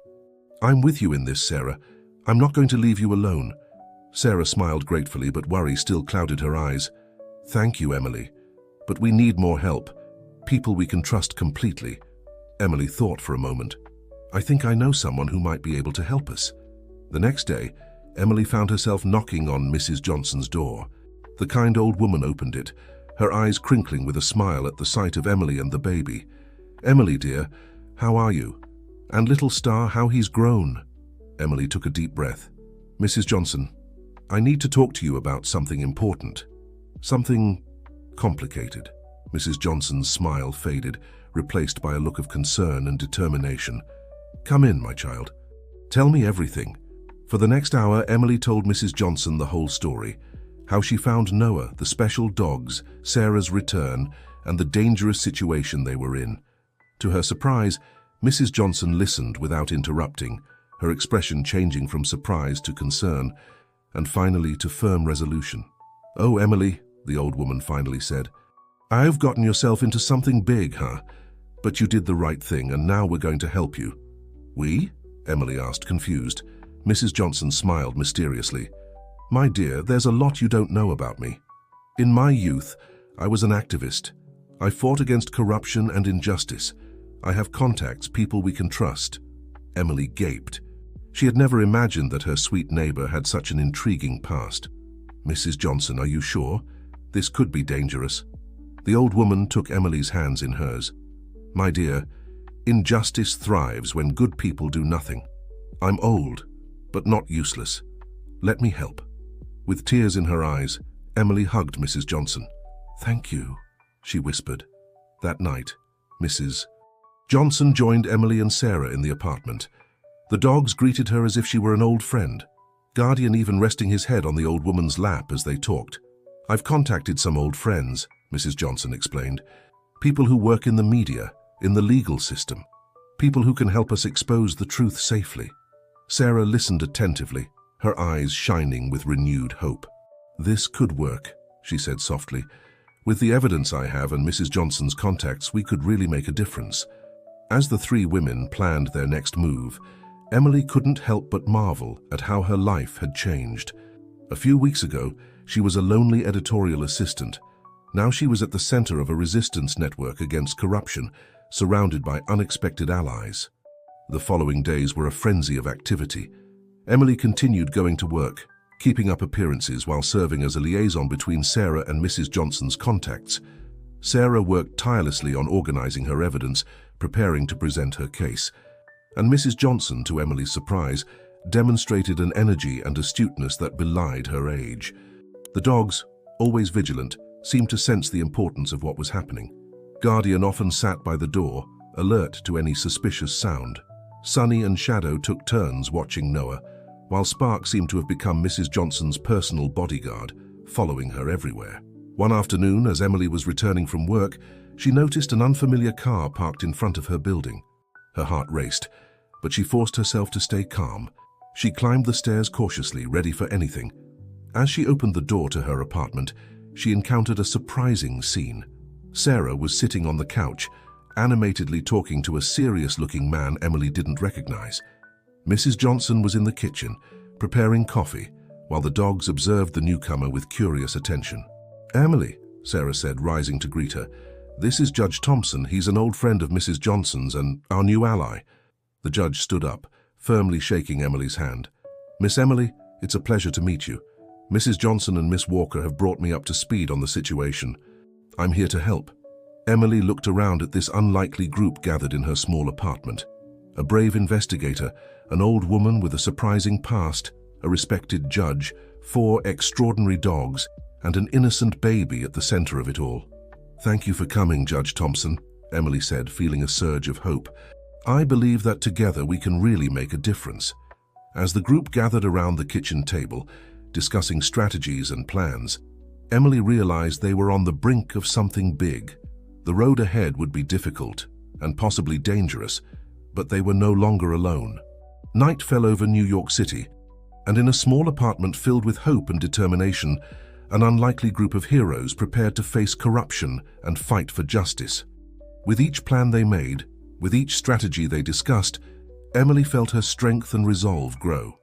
Speaker 1: "I'm with you in this, Sarah. I'm not going to leave you alone." Sarah smiled gratefully, but worry still clouded her eyes. "Thank you, Emily. But we need more help. People we can trust completely." Emily thought for a moment. "I think I know someone who might be able to help us." The next day, Emily found herself knocking on Mrs. Johnson's door. The kind old woman opened it, her eyes crinkling with a smile at the sight of Emily and the baby. "Emily, dear, how are you? And little Star, how he's grown." Emily took a deep breath. "Mrs. Johnson, I need to talk to you about something important. Something complicated." Mrs. Johnson's smile faded, replaced by a look of concern and determination. "Come in, my child. Tell me everything." For the next hour, Emily told Mrs. Johnson the whole story. How she found Noah, the special dogs, Sarah's return, and the dangerous situation they were in. To her surprise, Mrs. Johnson listened without interrupting, her expression changing from surprise to concern, and finally to firm resolution. "Oh, Emily," the old woman finally said, "I've gotten yourself into something big, huh? But you did the right thing, and now we're going to help you." "We?" Emily asked, confused. Mrs. Johnson smiled mysteriously. "My dear, there's a lot you don't know about me. In my youth, I was an activist. I fought against corruption and injustice. I have contacts, people we can trust." Emily gaped. She had never imagined that her sweet neighbor had such an intriguing past. "Mrs. Johnson, are you sure? This could be dangerous." The old woman took Emily's hands in hers. "My dear, injustice thrives when good people do nothing. I'm old, but not useless. Let me help." With tears in her eyes, Emily hugged Mrs. Johnson. "Thank you," she whispered. That night, Mrs. Johnson joined Emily and Sarah in the apartment. The dogs greeted her as if she were an old friend, Guardian even resting his head on the old woman's lap as they talked. "I've contacted some old friends," Mrs. Johnson explained. "People who work in the media, in the legal system. People who can help us expose the truth safely." Sarah listened attentively, her eyes shining with renewed hope. "This could work," she said softly. "With the evidence I have and Mrs. Johnson's contacts, we could really make a difference." As the 3 women planned their next move, Emily couldn't help but marvel at how her life had changed. A few weeks ago, she was a lonely editorial assistant. Now she was at the center of a resistance network against corruption, surrounded by unexpected allies. The following days were a frenzy of activity. Emily continued going to work, keeping up appearances while serving as a liaison between Sarah and Mrs. Johnson's contacts. Sarah worked tirelessly on organizing her evidence, preparing to present her case. And Mrs. Johnson, to Emily's surprise, demonstrated an energy and astuteness that belied her age. The dogs, always vigilant, seemed to sense the importance of what was happening. Guardian often sat by the door, alert to any suspicious sound. Sunny and Shadow took turns watching Noah, while Spark seemed to have become Mrs. Johnson's personal bodyguard, following her everywhere. One afternoon, as Emily was returning from work, she noticed an unfamiliar car parked in front of her building. Her heart raced, but she forced herself to stay calm. She climbed the stairs cautiously, ready for anything. As she opened the door to her apartment, she encountered a surprising scene. Sarah was sitting on the couch, animatedly talking to a serious-looking man Emily didn't recognize. Mrs. Johnson was in the kitchen, preparing coffee, while the dogs observed the newcomer with curious attention. "Emily," Sarah said, rising to greet her. "This is Judge Thompson. He's an old friend of Mrs. Johnson's and our new ally." The judge stood up, firmly shaking Emily's hand. "Miss Emily, it's a pleasure to meet you. Mrs. Johnson and Miss Walker have brought me up to speed on the situation. I'm here to help." Emily looked around at this unlikely group gathered in her small apartment. A brave investigator, an old woman with a surprising past, a respected judge, 4 extraordinary dogs, and an innocent baby at the center of it all. "Thank you for coming, Judge Thompson," Emily said, feeling a surge of hope. "I believe that together we can really make a difference." As the group gathered around the kitchen table, discussing strategies and plans, Emily realized they were on the brink of something big. The road ahead would be difficult and possibly dangerous, but they were no longer alone. Night fell over New York City, and in a small apartment filled with hope and determination, an unlikely group of heroes prepared to face corruption and fight for justice. With each plan they made, with each strategy they discussed, Emily felt her strength and resolve grow.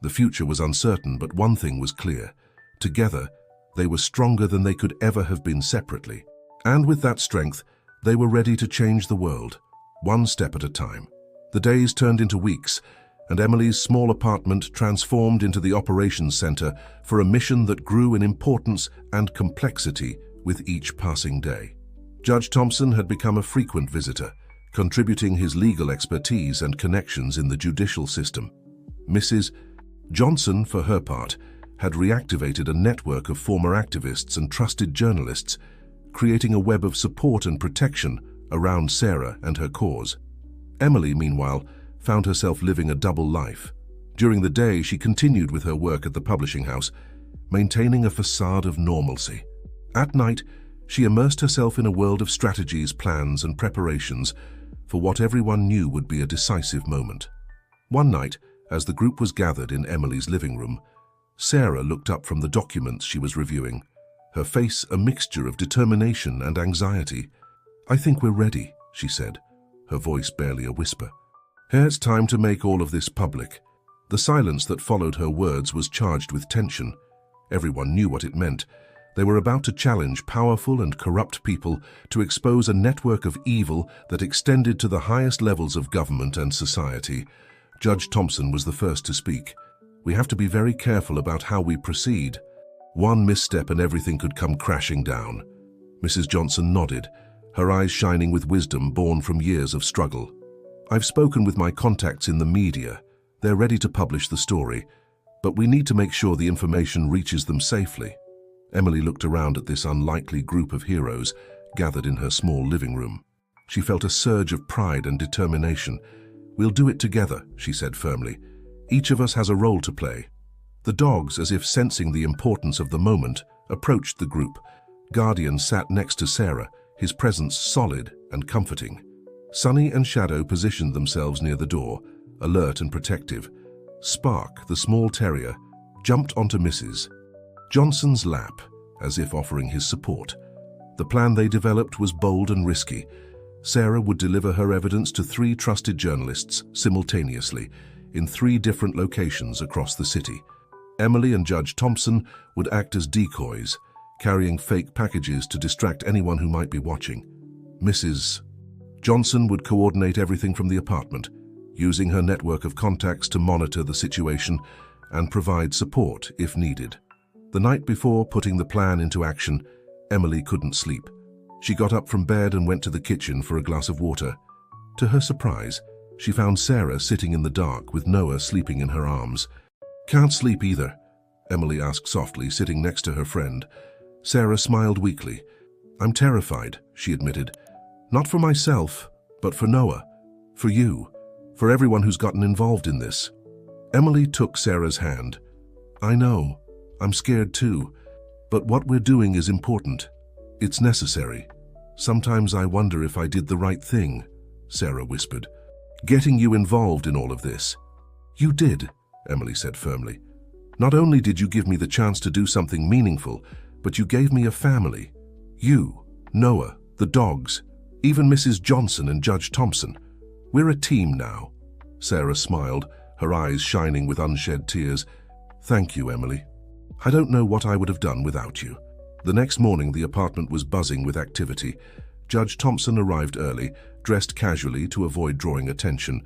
Speaker 1: The future was uncertain, but one thing was clear. Together, they were stronger than they could ever have been separately. And with that strength, they were ready to change the world, one step at a time. The days turned into weeks, and Emily's small apartment transformed into the operations center for a mission that grew in importance and complexity with each passing day. Judge Thompson had become a frequent visitor, contributing his legal expertise and connections in the judicial system. Mrs. Johnson, for her part, had reactivated a network of former activists and trusted journalists, creating a web of support and protection around Sarah and her cause. Emily, meanwhile, found herself living a double life. During the day, she continued with her work at the publishing house, maintaining a facade of normalcy. At night, she immersed herself in a world of strategies, plans, and preparations for what everyone knew would be a decisive moment. One night, as the group was gathered in Emily's living room, Sarah looked up from the documents she was reviewing, her face a mixture of determination and anxiety. "I think we're ready," she said, her voice barely a whisper. "It's time to make all of this public." The silence that followed her words was charged with tension. Everyone knew what it meant. They were about to challenge powerful and corrupt people to expose a network of evil that extended to the highest levels of government and society. Judge Thompson was the first to speak. "We have to be very careful about how we proceed. One misstep and everything could come crashing down." Mrs. Johnson nodded, her eyes shining with wisdom born from years of struggle. "I've spoken with my contacts in the media. They're ready to publish the story, but we need to make sure the information reaches them safely." Emily looked around at this unlikely group of heroes gathered in her small living room. She felt a surge of pride and determination. "We'll do it together," she said firmly. "Each of us has a role to play." The dogs, as if sensing the importance of the moment, approached the group. Guardian sat next to Sarah, his presence solid and comforting. Sunny and Shadow positioned themselves near the door, alert and protective. Spark, the small terrier, jumped onto Mrs. Johnson's lap, as if offering his support. The plan they developed was bold and risky. Sarah would deliver her evidence to 3 trusted journalists simultaneously, in 3 different locations across the city. Emily and Judge Thompson would act as decoys, carrying fake packages to distract anyone who might be watching. Mrs. Johnson would coordinate everything from the apartment, using her network of contacts to monitor the situation and provide support if needed. The night before putting the plan into action, Emily couldn't sleep. She got up from bed and went to the kitchen for a glass of water. To her surprise, she found Sarah sitting in the dark with Noah sleeping in her arms. "Can't sleep either?" Emily asked softly, sitting next to her friend. Sarah smiled weakly. "I'm terrified," she admitted. "Not for myself, but for Noah. For you. For everyone who's gotten involved in this." Emily took Sarah's hand. "I know. I'm scared too. But what we're doing is important. It's necessary. Sometimes I wonder if I did the right thing," Sarah whispered. "Getting you involved in all of this." "You did," Emily said firmly. "Not only did you give me the chance to do something meaningful, but you gave me a family. You, Noah, the dogs, even Mrs. Johnson and Judge Thompson. We're a team now." Sarah smiled, her eyes shining with unshed tears. "Thank you, Emily. I don't know what I would have done without you." The next morning, the apartment was buzzing with activity. Judge Thompson arrived early, dressed casually to avoid drawing attention.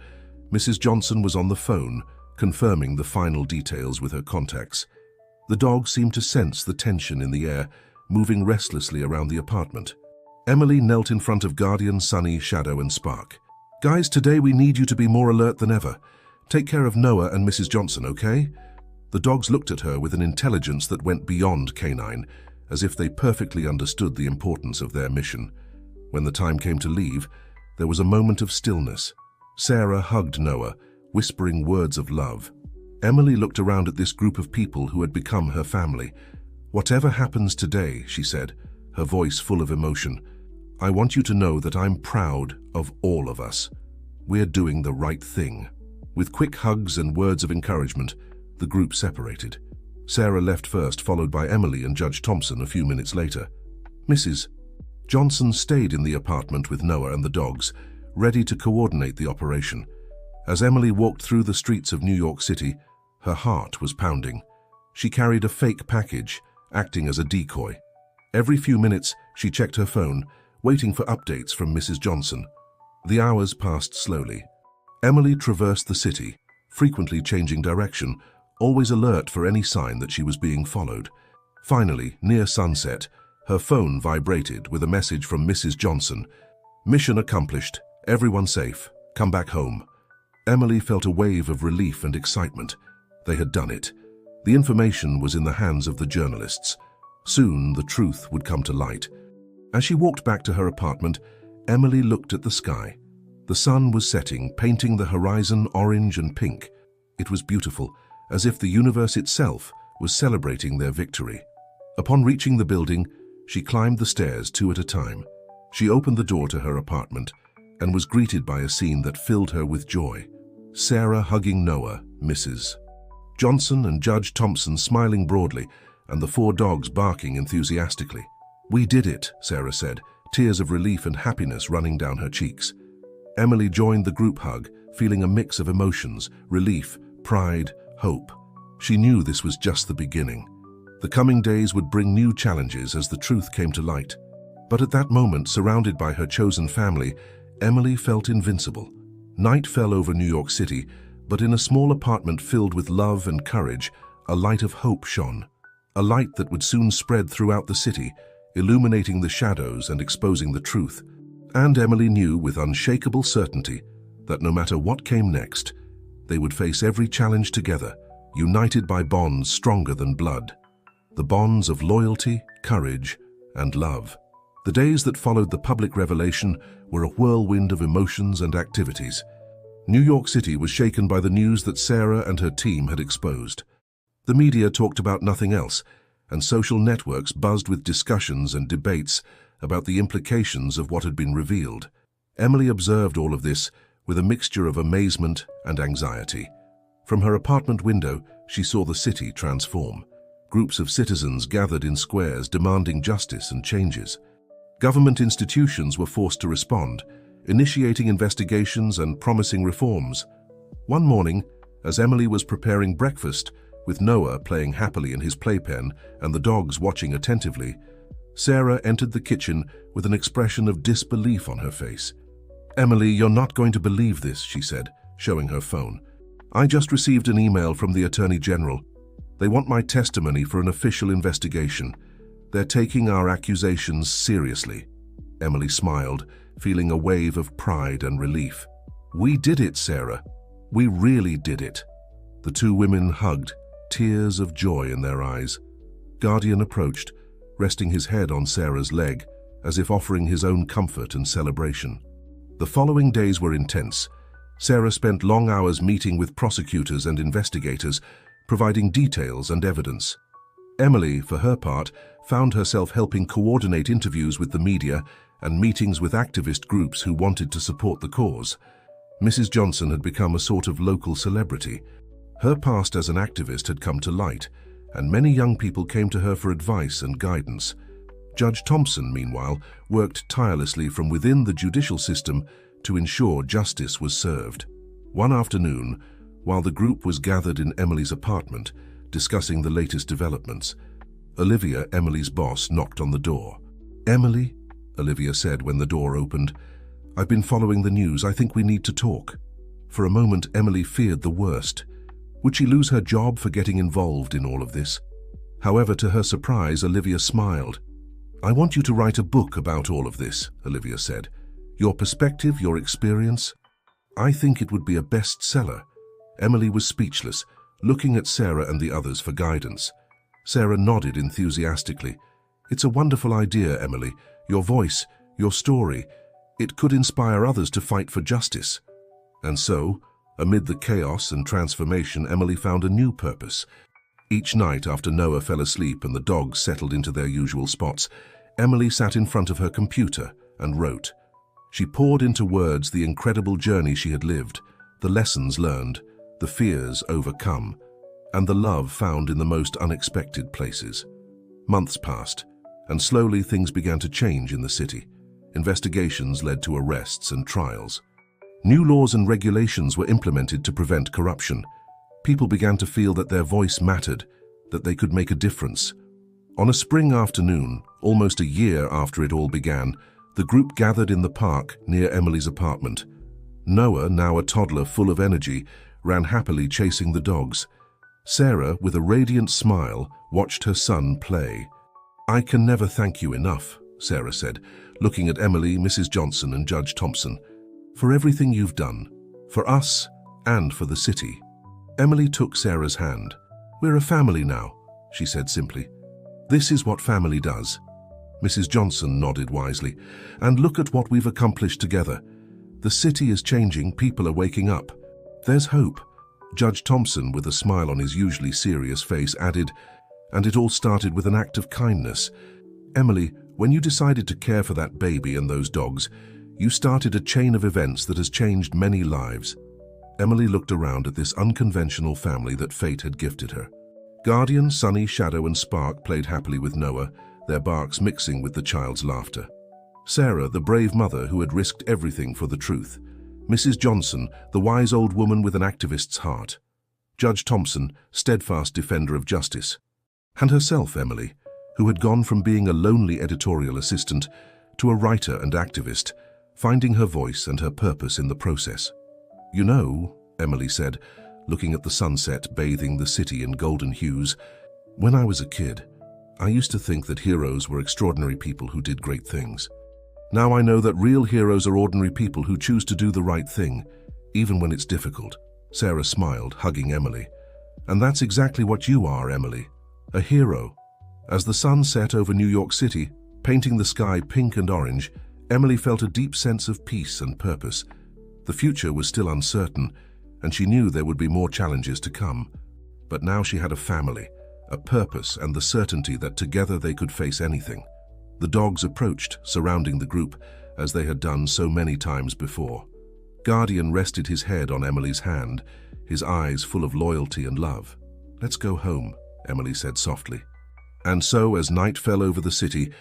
Speaker 1: Mrs. Johnson was on the phone, confirming the final details with her contacts. The dog seemed to sense the tension in the air, moving restlessly around the apartment. Emily knelt in front of Guardian, Sunny, Shadow, and Spark. "Guys, today we need you to be more alert than ever. Take care of Noah and Mrs. Johnson, okay?" The dogs looked at her with an intelligence that went beyond canine, as if they perfectly understood the importance of their mission. When the time came to leave, there was a moment of stillness. Sarah hugged Noah, whispering words of love. Emily looked around at this group of people who had become her family. "Whatever happens today," she said, her voice full of emotion, "I want you to know that I'm proud of all of us. We're doing the right thing." With quick hugs and words of encouragement, the group separated. Sarah left first, followed by Emily and Judge Thompson a few minutes later. Mrs. Johnson stayed in the apartment with Noah and the dogs, ready to coordinate the operation. As Emily walked through the streets of New York City, her heart was pounding. She carried a fake package, acting as a decoy. Every few minutes, she checked her phone, waiting for updates from Mrs. Johnson. The hours passed slowly. Emily traversed the city, frequently changing direction, always alert for any sign that she was being followed. Finally, near sunset, her phone vibrated with a message from Mrs. Johnson. "Mission accomplished. Everyone safe. Come back home." Emily felt a wave of relief and excitement. They had done it. The information was in the hands of the journalists. Soon, the truth would come to light. As she walked back to her apartment, Emily looked at the sky. The sun was setting, painting the horizon orange and pink. It was beautiful, as if the universe itself was celebrating their victory. Upon reaching the building, she climbed the stairs 2 at a time. She opened the door to her apartment and was greeted by a scene that filled her with joy. Sarah hugging Noah, Mrs. Johnson and Judge Thompson smiling broadly, and the 4 dogs barking enthusiastically. "We did it," Sarah said, tears of relief and happiness running down her cheeks. Emily joined the group hug, feeling a mix of emotions, relief, pride, hope. She knew this was just the beginning. The coming days would bring new challenges as the truth came to light. But at that moment, surrounded by her chosen family, Emily felt invincible. Night fell over New York City, but in a small apartment filled with love and courage, a light of hope shone. A light that would soon spread throughout the city, illuminating the shadows and exposing the truth. And Emily knew with unshakable certainty that no matter what came next, they would face every challenge together, united by bonds stronger than blood. The bonds of loyalty, courage, and love. The days that followed the public revelation were a whirlwind of emotions and activities. New York City was shaken by the news that Sarah and her team had exposed. The media talked about nothing else, and social networks buzzed with discussions and debates about the implications of what had been revealed. Emily observed all of this with a mixture of amazement and anxiety. From her apartment window, she saw the city transform. Groups of citizens gathered in squares demanding justice and changes. Government institutions were forced to respond, initiating investigations and promising reforms. One morning, as Emily was preparing breakfast, with Noah playing happily in his playpen and the dogs watching attentively, Sarah entered the kitchen with an expression of disbelief on her face. "Emily, you're not going to believe this," she said, showing her phone. "I just received an email from the Attorney General. They want my testimony for an official investigation. They're taking our accusations seriously." Emily smiled, feeling a wave of pride and relief. "We did it, Sarah. We really did it." The two women hugged, tears of joy in their eyes. Guardian approached, resting his head on Sarah's leg, as if offering his own comfort and celebration. The following days were intense. Sarah spent long hours meeting with prosecutors and investigators, providing details and evidence. Emily, for her part, found herself helping coordinate interviews with the media and meetings with activist groups who wanted to support the cause. Mrs. Johnson had become a sort of local celebrity. Her past as an activist had come to light, and many young people came to her for advice and guidance. Judge Thompson, meanwhile, worked tirelessly from within the judicial system to ensure justice was served. One afternoon, while the group was gathered in Emily's apartment, discussing the latest developments, Olivia, Emily's boss, knocked on the door. "Emily," Olivia said when the door opened, "I've been following the news. I think we need to talk." For a moment, Emily feared the worst. Would she lose her job for getting involved in all of this? However, to her surprise, Olivia smiled. "I want you to write a book about all of this," Olivia said. "Your perspective, your experience. I think it would be a bestseller." Emily was speechless, looking at Sarah and the others for guidance. Sarah nodded enthusiastically. "It's a wonderful idea, Emily. Your voice, your story. It could inspire others to fight for justice." And so, amid the chaos and transformation, Emily found a new purpose. Each night after Noah fell asleep and the dogs settled into their usual spots, Emily sat in front of her computer and wrote. She poured into words the incredible journey she had lived, the lessons learned, the fears overcome, and the love found in the most unexpected places. Months passed, and slowly things began to change in the city. Investigations led to arrests and trials. New laws and regulations were implemented to prevent corruption. People began to feel that their voice mattered, that they could make a difference. On a spring afternoon, almost a year after it all began, the group gathered in the park near Emily's apartment. Noah, now a toddler full of energy, ran happily chasing the dogs. Sarah, with a radiant smile, watched her son play. "I can never thank you enough," Sarah said, looking at Emily, Mrs. Johnson, and Judge Thompson, "for everything you've done, for us and for the city." Emily took Sarah's hand. "We're a family now," she said simply. "This is what family does." Mrs. Johnson nodded wisely. "And look at what we've accomplished together. The city is changing, people are waking up. There's hope." Judge Thompson, with a smile on his usually serious face, added, "And it all started with an act of kindness. Emily, when you decided to care for that baby and those dogs, you started a chain of events that has changed many lives." Emily looked around at this unconventional family that fate had gifted her. Guardian, Sunny, Shadow, and Spark played happily with Noah, their barks mixing with the child's laughter. Sarah, the brave mother who had risked everything for the truth. Mrs. Johnson, the wise old woman with an activist's heart. Judge Thompson, steadfast defender of justice. And herself, Emily, who had gone from being a lonely editorial assistant to a writer and activist, finding her voice and her purpose in the process. "You know," Emily said, looking at the sunset bathing the city in golden hues, "when I was a kid, I used to think that heroes were extraordinary people who did great things. Now I know that real heroes are ordinary people who choose to do the right thing, even when it's difficult." Sarah smiled, hugging Emily. "And that's exactly what you are, Emily. A hero." As the sun set over New York City, painting the sky pink and orange, Emily felt a deep sense of peace and purpose. The future was still uncertain, and she knew there would be more challenges to come. But now she had a family, a purpose, and the certainty that together they could face anything. The dogs approached, surrounding the group, as they had done so many times before. Guardian rested his head on Emily's hand, his eyes full of loyalty and love. "Let's go home," Emily said softly. And so, as night fell over the city,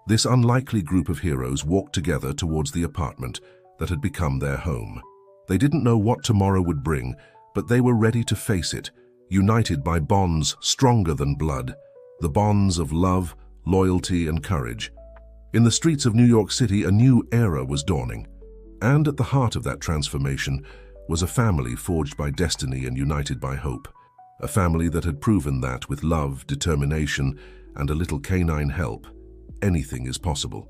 Speaker 1: this unlikely group of heroes walked together towards the apartment that had become their home. They didn't know what tomorrow would bring, but they were ready to face it, united by bonds stronger than blood, the bonds of love, loyalty, and courage. In the streets of New York City, a new era was dawning. And at the heart of that transformation was a family forged by destiny and united by hope. A family that had proven that with love, determination, and a little canine help, anything is possible.